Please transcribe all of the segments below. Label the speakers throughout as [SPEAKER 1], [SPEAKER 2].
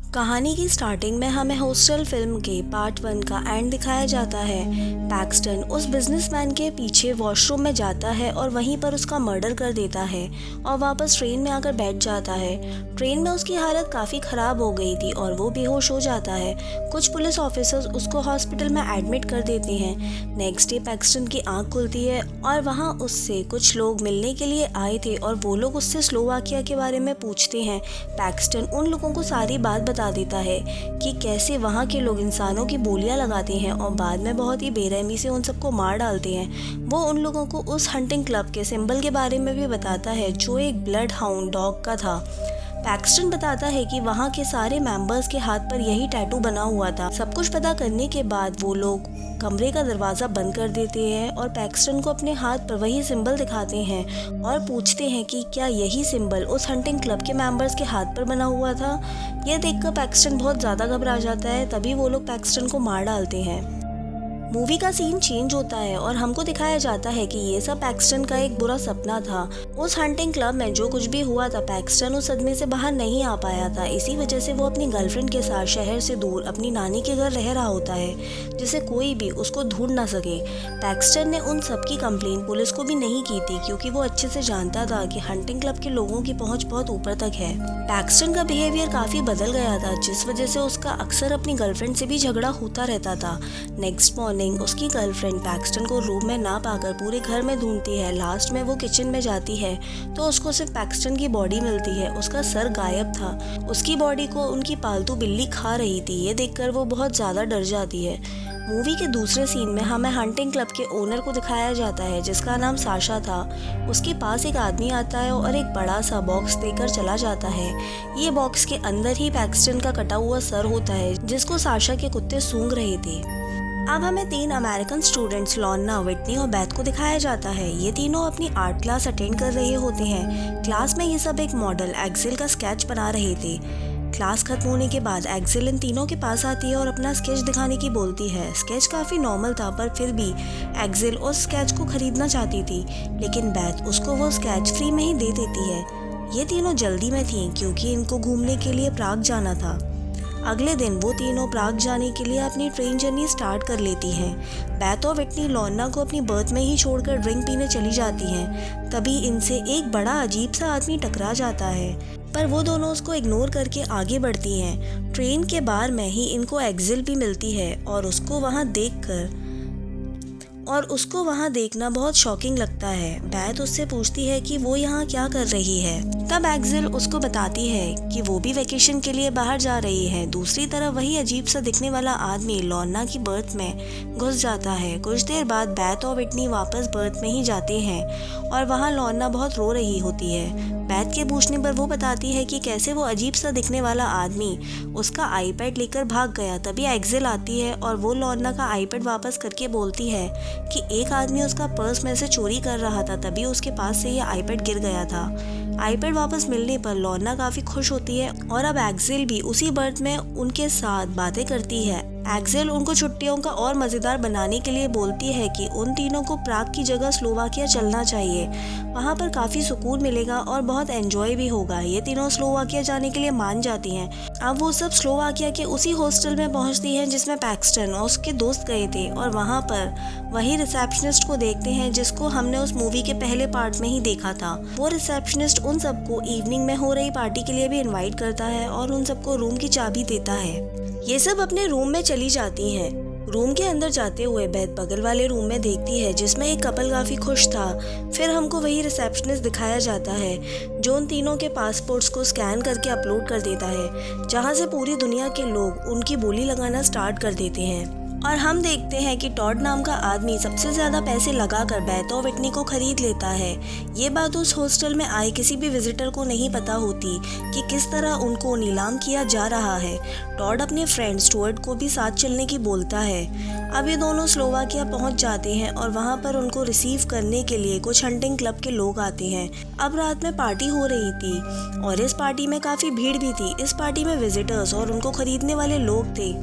[SPEAKER 1] कहानी की स्टार्टिंग में हमें हॉस्टल फिल्म के पार्ट 1 का एंड दिखाया जाता है। पैक्सटन उस बिजनेसमैन के पीछे वॉशरूम में जाता है और वहीं पर उसका मर्डर कर देता है और वापस ट्रेन में आकर बैठ जाता है। ट्रेन में उसकी हालत काफ़ी ख़राब हो गई थी और वो बेहोश हो जाता है। कुछ पुलिस ऑफिसर्स उसको हॉस्पिटल में एडमिट कर देते हैं। नेक्स्ट डे पैक्सटन की आँख खुलती है और वहाँ उससे कुछ लोग मिलने के लिए आए थे और वो लोग उससे स्लोवाकिया के बारे में पूछते हैं। पैक्सटन उन लोगों को सारी बात बता देता है कि कैसे वहाँ के लोग इंसानों की बोलियां लगाते हैं और बाद में बहुत ही बेरहमी से उन सबको मार डालते हैं। वो उन लोगों को उस हंटिंग क्लब के सिंबल के बारे में भी बताता है जो एक ब्लड हाउंड डॉग का था। पैक्सटन बताता है कि वहाँ के सारे मेंबर्स के हाथ पर यही टैटू बना हुआ था। सब कुछ पता करने के बाद वो लोग कमरे का दरवाज़ा बंद कर देते हैं और पैक्सटन को अपने हाथ पर वही सिंबल दिखाते हैं और पूछते हैं कि क्या यही सिंबल उस हंटिंग क्लब के मेंबर्स के हाथ पर बना हुआ था। यह देखकर पैक्सटन बहुत ज़्यादा घबरा जाता है। तभी वो लोग पैक्सटन को मार डालते हैं। मूवी का सीन चेंज होता है और हमको दिखाया जाता है कि ये सब पैक्सटन का एक बुरा सपना था। उस हंटिंग क्लब में जो कुछ भी हुआ था, पैक्सटन उस सदमे से बाहर नहीं आ पाया था। इसी वजह से वो अपनी गर्लफ्रेंड के साथ शहर से दूर अपनी नानी के घर रह रहा होता है जिसे कोई भी उसको ढूंढ ना सके। पैक्सटन ने उन सब की कंप्लेन पुलिस को भी नहीं की थी क्योंकि वो अच्छे से जानता था कि हंटिंग क्लब के लोगों की पहुंच बहुत ऊपर तक है। पैक्सटन का बिहेवियर काफी बदल गया था जिस वजह से उसका अक्सर अपनी गर्लफ्रेंड से भी झगड़ा होता रहता था। नेक्स्ट मॉर्निंग उसकी गर्लफ्रेंड पैक्सटन को रूम में ना पाकर पूरे घर में ढूंढती है। लास्ट में वो किचन में जाती है तो उसको सिर्फ पैक्सटन की बॉडी मिलती है। उसका सर गायब था। उसकी बॉडी को उनकी पालतू बिल्ली खा रही थी। ये देखकर वो बहुत ज़्यादा डर जाती है। मूवी के दूसरे सीन में हमें हंटिंग क्लब के ओनर को दिखाया जाता है जिसका नाम साशा था। उसके पास एक आदमी आता है और एक बड़ा सा बॉक्स देकर चला जाता है। ये बॉक्स के अंदर ही पैक्सटन का कटा हुआ सर होता है जिसको साशा के कुत्ते सूंघ रहे थे। अब हमें 3 अमेरिकन स्टूडेंट्स लॉर्ना, विटनी और बैथ को दिखाया जाता है। ये तीनों अपनी आर्ट क्लास अटेंड कर रहे होते हैं। क्लास में ये सब एक मॉडल एक्सेल का स्केच बना रहे थे। क्लास खत्म होने के बाद एक्सेल इन तीनों के पास आती है और अपना स्केच दिखाने की बोलती है। स्केच काफ़ी नॉर्मल था पर फिर भी एक्सेल उस स्केच को खरीदना चाहती थी, लेकिन बैथ उसको वो स्केच फ्री में ही दे देती है। ये तीनों जल्दी में थी क्योंकि इनको घूमने के लिए प्राग जाना था। अगले दिन वो तीनों प्राग जाने के लिए अपनी ट्रेन जर्नी स्टार्ट कर लेती हैं। बैथ और विटनी लॉर्ना को अपनी बर्थ में ही छोड़कर ड्रिंक पीने चली जाती हैं। तभी इनसे एक बड़ा अजीब सा आदमी टकरा जाता है पर वो दोनों उसको इग्नोर करके आगे बढ़ती हैं। ट्रेन के बाहर में ही इनको एक्सेल भी मिलती है और उसको वहाँ देखना बहुत शॉकिंग लगता है। बैथ उससे पूछती है कि वो यहाँ क्या कर रही है। तब एक्सेल उसको बताती है कि वो भी वेकेशन के लिए बाहर जा रही है। दूसरी तरफ वही अजीब सा दिखने वाला आदमी लॉर्ना की बर्थ में घुस जाता है। कुछ देर बाद बैथ और विटनी वापस बर्थ में ही जाते हैं और वहाँ लॉर्ना बहुत रो रही होती है। बैथ के पूछने पर वो बताती है कि कैसे वो अजीब सा दिखने वाला आदमी उसका आईपैड लेकर भाग गया। तभी एक्सेल आती है और वो लॉर्ना का आईपैड वापस करके बोलती है कि एक आदमी उसका पर्स में से चोरी कर रहा था, तभी उसके पास से ये आईपैड गिर गया था। आईपैड वापस मिलने पर लॉर्ना काफ़ी खुश होती है और अब एक्सेल भी उसी बर्थ में उनके साथ बातें करती है। एक्सेल उनको छुट्टियों का और मज़ेदार बनाने के लिए बोलती है कि उन तीनों को प्राग की जगह स्लोवाकिया चलना चाहिए। वहाँ पर काफ़ी सुकून मिलेगा और बहुत एंजॉय भी होगा। ये तीनों स्लोवाकिया जाने के लिए मान जाती हैं। अब वो सब स्लोवाकिया के उसी हॉस्टल में पहुँचती हैं जिसमें पैक्सटन और उसके दोस्त गए थे और वहाँ पर वही रिसेप्शनिस्ट को देखते हैं जिसको हमने उस मूवी के पहले पार्ट में ही देखा था। वो रिसेप्शनिस्ट उन सबको इवनिंग में हो रही पार्टी के लिए भी इनवाइट करता है और उन सबको रूम की चाबी देता है। ये सब अपने रूम में चली जाती हैं। रूम के अंदर जाते हुए बैथ बगल वाले रूम में देखती है जिसमें एक कपल काफ़ी खुश था। फिर हमको वही रिसेप्शनिस्ट दिखाया जाता है जो उन तीनों के पासपोर्ट्स को स्कैन करके अपलोड कर देता है, जहाँ से पूरी दुनिया के लोग उनकी बोली लगाना स्टार्ट कर देते हैं। और हम देखते हैं कि टॉड नाम का आदमी सबसे ज़्यादा पैसे लगाकर बैथ और विटनी को खरीद लेता है। ये बात उस हॉस्टल में आए किसी भी विजिटर को नहीं पता होती कि किस तरह उनको नीलाम किया जा रहा है। टॉड अपने फ्रेंड स्टुअर्ट को भी साथ चलने की बोलता है। अब ये दोनों स्लोवाकिया पहुंच जाते हैं और वहां पर उनको रिसीव करने के लिए कुछ हंटिंग क्लब के लोग आते हैं। अब रात में पार्टी हो रही थी और इस पार्टी में काफ़ी भीड़ भी थी। इस पार्टी में विजिटर्स और उनको खरीदने वाले लोग थे।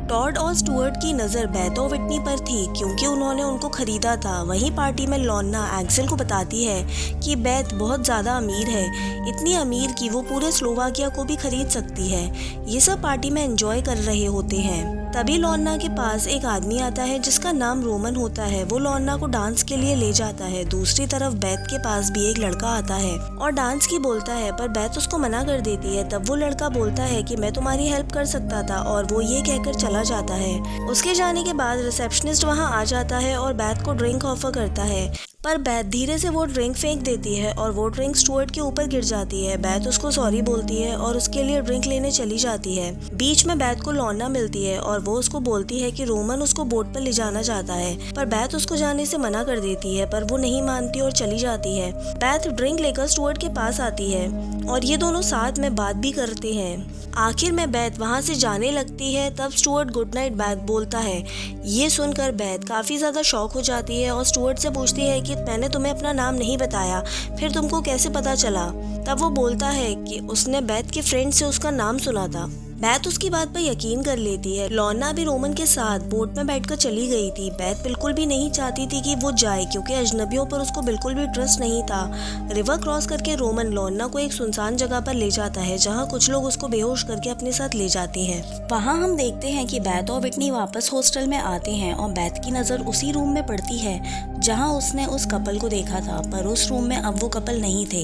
[SPEAKER 1] टॉड और स्टुअर्ट की नज़र बेथ और विटनी पर थी क्योंकि उन्होंने उनको खरीदा था। वहीं पार्टी में लॉर्ना एक्सेल को बताती है कि बेथ बहुत ज़्यादा अमीर है, इतनी अमीर कि वो पूरे स्लोवाकिया को भी खरीद सकती है। ये सब पार्टी में एंजॉय कर रहे होते हैं। तभी लॉर्ना के पास एक आदमी आता है जिसका नाम रोमन होता है। वो लॉर्ना को डांस के लिए ले जाता है। दूसरी तरफ बेथ के पास भी एक लड़का आता है और डांस की बोलता है, पर बेथ उसको मना कर देती है। तब वो लड़का बोलता है कि मैं तुम्हारी हेल्प कर सकता था, और वो ये कहकर चला जाता है। उसके जाने के बाद रिसेप्शनिस्ट वहाँ आ जाता है और बेथ को ड्रिंक ऑफर करता है, पर बेथ धीरे से वो ड्रिंक फेंक देती है और वो ड्रिंक स्टुअर्ट के ऊपर गिर जाती है। बेथ उसको सॉरी बोलती है और उसके लिए ड्रिंक लेने चली जाती है। बीच में बेथ को लॉर्ना मिलती है और वो उसको बोलती है कि रोमन उसको बोट पर ले जाना चाहता है, पर बेथ उसको जाने से मना कर देती है, पर वो नहीं मानती और चली जाती है। बेथ ड्रिंक लेकर स्टुअर्ट के पास आती है और ये दोनों साथ में बात भी करते हैं। आखिर में बेथ वहाँ से जाने लगती है। तब स्टुअर्ट गुड नाइट बेथ बोलता है। ये सुनकर बेथ काफ़ी ज़्यादा शॉक हो जाती है और स्टुअर्ट से पूछती है कि मैंने तुम्हें अपना नाम नहीं बताया, फिर तुमको कैसे पता चला? तब वो बोलता है कि उसने बेथ के फ्रेंड से उसका नाम सुना था। बेथ उसकी बात पर यकीन कर लेती है। लॉर्ना भी रोमन के साथ बोट में बैठकर चली गई थी। बेथ बिल्कुल भी नहीं चाहती थी कि वो जाए क्योंकि अजनबियों पर उसको बिल्कुल भी ट्रस्ट नहीं था। रिवर क्रॉस करके रोमन लॉर्ना को एक सुनसान जगह पर ले जाता है जहाँ कुछ लोग उसको बेहोश करके अपने साथ ले जाते हैं। वहाँ हम देखते हैं कि बेथ और विटनी वापस हॉस्टल में आते हैं और बेथ की नज़र उसी रूम में पड़ती है जहाँ उसने उस कपल को देखा था, पर उस रूम में अब वो कपल नहीं थे,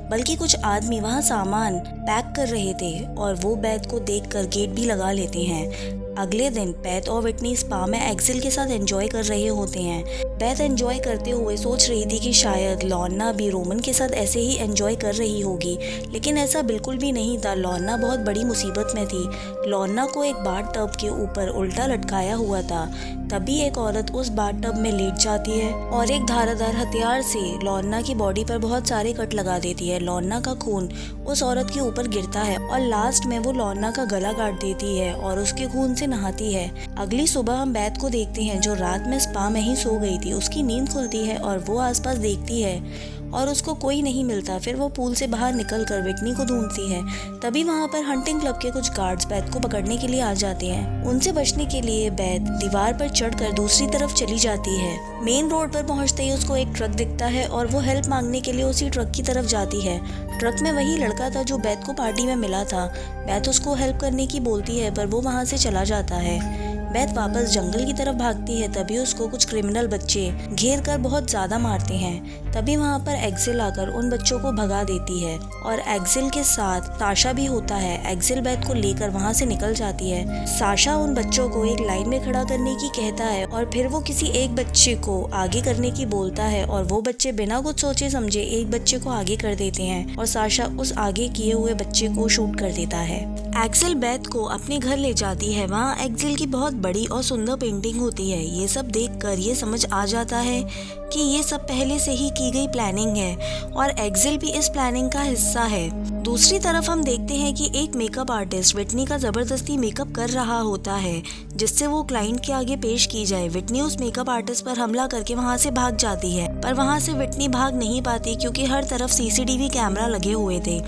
[SPEAKER 1] बल्कि कुछ आदमी वहाँ सामान पैक कर रहे थे और वो बेथ को देखकर गेट भी लगा लेते हैं। अगले दिन बेथ और विटनी स्पा में एक्सेल के साथ एंजॉय कर रहे होते हैं। बेथ एंजॉय करते हुए सोच रही थी कि शायद लॉर्ना भी रोमन के साथ ऐसे ही एंजॉय कर रही होगी, लेकिन ऐसा बिल्कुल भी नहीं था। लॉर्ना बहुत बड़ी मुसीबत में थी। लॉर्ना को एक बाथ टब के ऊपर उल्टा लटकाया हुआ था। तभी एक औरत उस बाथ टब में लेट जाती है और एक धारदार हथियार से लॉर्ना की बॉडी पर बहुत सारे कट लगा देती है। लॉर्ना का खून उस औरत के ऊपर गिरता है और लास्ट में वो लॉर्ना का गला काट देती है और उसके खून से नहाती है। अगली सुबह हम बेथ को देखते हैं जो रात में स्पा में ही सो गई थी। उसकी नींद खुलती है और वो आसपास देखती है और उसको कोई नहीं मिलता। फिर वो पूल से बाहर निकलकर विटनी को ढूंढती है। तभी वहाँ पर हंटिंग क्लब के कुछ गार्ड्स बेथ को पकड़ने के लिए आ जाते हैं। उनसे बचने के लिए बेथ दीवार पर चढ़कर दूसरी तरफ चली जाती है। मेन रोड पर पहुँचते ही उसको एक ट्रक दिखता है और वो हेल्प मांगने के लिए उसी ट्रक की तरफ जाती है। ट्रक में वही लड़का था जो बेथ को पार्टी में मिला था। बेथ उसको हेल्प करने की बोलती है, पर वो वहाँ से चला जाता है। बेथ वापस जंगल की तरफ भागती है। तभी उसको कुछ क्रिमिनल बच्चे घेर कर बहुत ज्यादा मारते हैं। तभी वहाँ पर एक्सेल आकर उन बच्चों को भगा देती है और एक्सेल के साथ साशा भी होता है। एक्सेल बेथ को लेकर वहाँ से निकल जाती है। साशा उन बच्चों को एक लाइन में खड़ा करने की कहता है और फिर वो किसी एक बच्चे को आगे करने की बोलता है और वो बच्चे बिना कुछ सोचे समझे एक बच्चे को आगे कर देते हैं और साशा उस आगे किए हुए बच्चे को शूट कर देता है। एक्सेल बेथ को अपने घर ले जाती है। वहाँ एक्सेल की बहुत बड़ी और सुंदर पेंटिंग होती है। ये सब देखकर ये समझ आ जाता है कि ये सब पहले से ही की गई प्लानिंग है और एक्सेल भी इस प्लानिंग का हिस्सा है। दूसरी तरफ हम देखते हैं कि एक मेकअप आर्टिस्ट विटनी का जबरदस्ती मेकअप कर रहा होता है जिससे वो क्लाइंट के आगे पेश की जाए। विटनी उस मेकअप आर्टिस्ट पर हमला करके वहाँ से भाग जाती है, पर वहाँ से विटनी भाग नहीं पाती क्योंकि हर तरफ सीसीटीवी कैमरा लगे हुए थे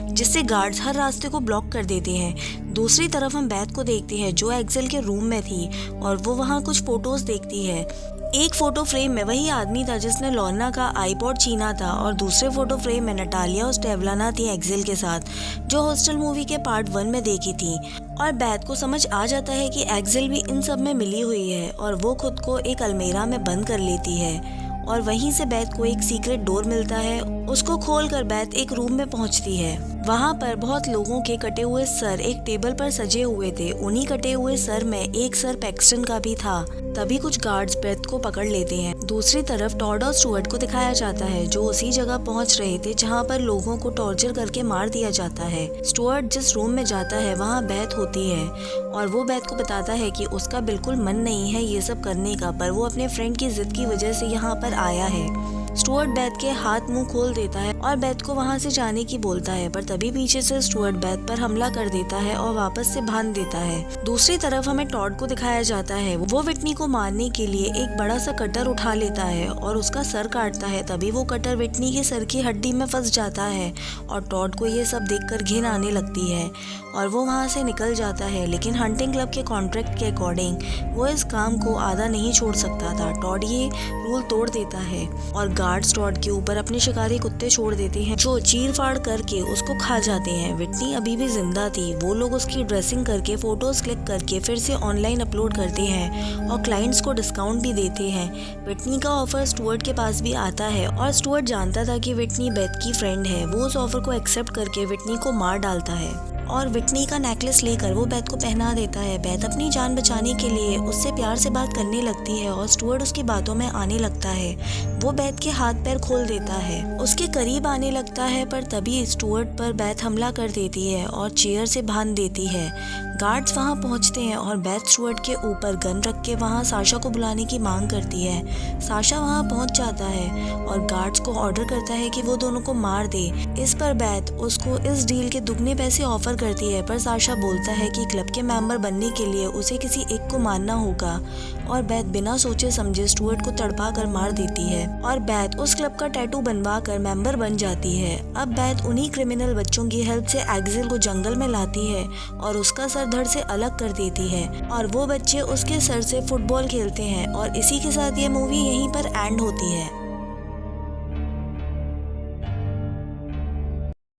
[SPEAKER 1] जिससे गार्ड्स हर रास्ते को ब्लॉक कर देते हैं। दूसरी तरफ हम बेथ को देखते हैं जो एक्सेल के रूम में थी और वो वहाँ कुछ फोटोज देखती है। एक फोटो फ्रेम में वही आदमी था जिसने लॉर्ना का आईपॉड छीना था और दूसरे फोटो फ्रेम में नटालिया और स्टेवलाना थी एक्सेल के साथ, जो हॉस्टल मूवी के पार्ट 1 में देखी थी। और बेथ को समझ आ जाता है कि एक्सेल भी इन सब में मिली हुई है और वो खुद को एक अलमीरा में बंद कर लेती है और वहीं से बेथ को एक सीक्रेट डोर मिलता है। उसको खोलकर बेथ एक रूम में पहुंचती है। वहां पर बहुत लोगों के कटे हुए सर एक टेबल पर सजे हुए थे। उन्हीं कटे हुए सर में एक सर पैक्सटन का भी था। तभी कुछ गार्ड्स बेथ को पकड़ लेते हैं। दूसरी तरफ टॉड और स्टुअर्ट को दिखाया जाता है जो उसी जगह पहुंच रहे थे जहां पर लोगों को टॉर्चर करके मार दिया जाता है। स्टुअर्ट जिस रूम में जाता है वहां बेथ होती है और वो बेथ को बताता है कि उसका बिल्कुल मन नहीं है ये सब करने का, पर वो अपने फ्रेंड की जिद की वजह से यहाँ पर आया है। स्टुअर्ट बेथ के हाथ मुंह खोल देता है और बेथ को वहां से जाने की बोलता है, पर तभी पीछे से स्टुअर्ट बेथ पर हमला कर देता है और वापस से बांध देता है। दूसरी तरफ हमें टॉड को दिखाया जाता है। वो विटनी को मारने के लिए एक बड़ा सा कटर उठा लेता है और उसका सर काटता है। तभी वो कटर विटनी के सर की हड्डी में फंस जाता है और टॉड को ये सब देखकर घिन आने लगती है और वो वहाँ से निकल जाता है। लेकिन हंटिंग क्लब के कॉन्ट्रैक्ट के अकॉर्डिंग वो इस काम को आधा नहीं छोड़ सकता था। टॉड ये रूल तोड़ देता है और गार्ड्स टॉड के ऊपर अपने शिकारी कुत्ते छोड़ देते हैं जो चीर फाड़ करके उसको खा जाते हैं। विटनी अभी भी जिंदा थी। वो लोग उसकी ड्रेसिंग करके फोटोज क्लिक करके फिर से ऑनलाइन अपलोड करते हैं और क्लाइंट्स को डिस्काउंट भी देते हैं। विटनी का ऑफर स्टुअर्ट के पास भी आता है और स्टुअर्ट जानता था कि विटनी बेथ की फ्रेंड है। वो उस ऑफर को एक्सेप्ट करके विटनी को मार डालता है और विटनी का नेकलेस लेकर वो बेथ को पहना देता है। बेथ अपनी जान बचाने के लिए उससे प्यार से बात करने लगती है और स्टुअर्ट उसकी बातों में आने लगता है। वो बेथ के हाथ पैर खोल देता है, उसके करीब आने लगता है, पर तभी स्टुअर्ट पर बेथ हमला कर देती है और चेयर से बांध देती है। गार्ड्स वहां पहुंचते हैं और बेथ स्टुअर्ट के ऊपर गन रख के वहां साशा को बुलाने की मांग करती है। साशा वहां पहुंच जाता है और गार्ड्स को ऑर्डर करता है कि वो दोनों को मार दे। इस पर बेथ उसको इस डील के दुगने पैसे ऑफर करती है, पर साशा बोलता है कि क्लब के मेंबर बनने के लिए उसे किसी एक को मारना होगा और बेथ बिना सोचे समझे स्टुअर्ट को तड़पा कर मार देती है और बेथ उस क्लब का टैटू बनवा कर मेंबर बन जाती है। अब बेथ उन्हीं क्रिमिनल बच्चों की हेल्प से एक्सेल को जंगल में लाती है और उसका सर धड़ से अलग कर देती है और वो बच्चे उसके सर से फुटबॉल खेलते हैं और इसी के साथ ये मूवी यहीं पर एंड होती है।